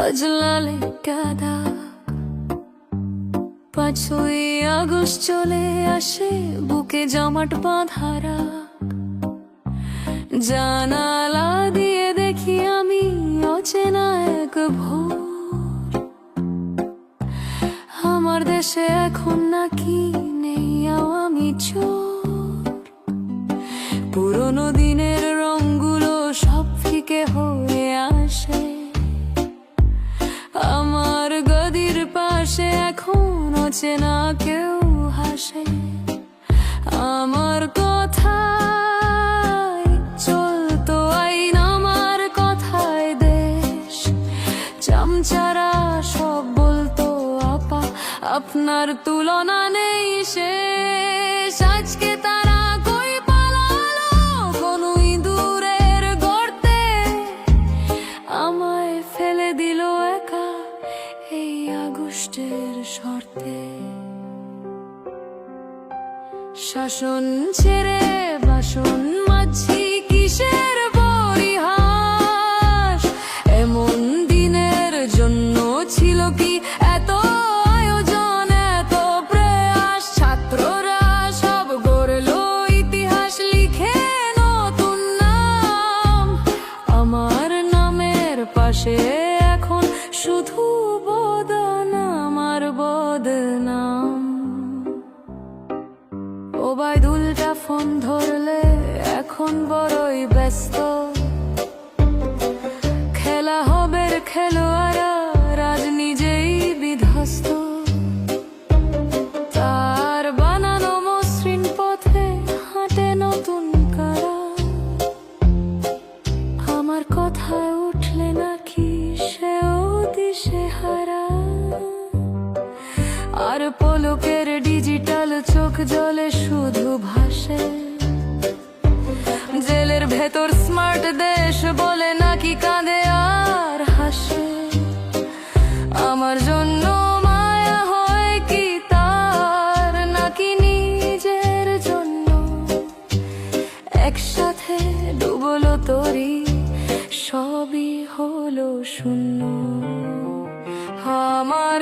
আজ লালে কাদা 5ই আগস্ট চলে আসে, বুকে জমাট বাঁধা রাগ। জানালা দিয়ে দেখি আমি অচেনা এক ভোর। আমার দেশে এখন নাকি নেই আওয়ামী চোর। পুরোনো দিনের রঙগুলো সব ফিকে হয়ে আসে। আমার গদির পাশে এখন অচেনা কেউ হাসে। আমার কথায় চলতো আইন, আমার কথায় দেশ। চামচারা সব বলতো আপা, আপনার তুলনা নেই শেষ। আজকে তারা কই পালালো কোন ইঁদুরের গর্তে, আমায় ফেলে দিল একা এই আগস্টের শর্তে। শাসন ছেড়ে বাসন মাঝি কিসের পরিহাস? এমন দিনের জন্য ছিল কি এত আয়োজন, এত প্রয়াস? ছাত্ররা সব গড়লো ইতিহাস, লিখে নতুন নাম। আমার নামের পাশে এখন শুধু বদনাম আর বদনাম। ওবায়দুলটা ফোন ধরলে এখন বড়ই ব্যস্ত। খেলা হবে খেলোয়াড়রা, রাজ নিজেই বিধ্বস্ত। তার বানানো মসৃণ পথে হাঁটে নতুন কারা। আমার কথায় উঠলে নাকি সেও দিশেহারা। আর পলকের ডিজিটাল চোখ জলে শুধু ভাসে। জেলের ভেতর স্মার্ট দেশ বলে নাকি কাঁদে আর হাসে। আমার জন্য মায়া হয় কি তার, নাকি নিজের জন্য? একসাথে ডুবলো তরি, সবই হলো শূন্য। আমার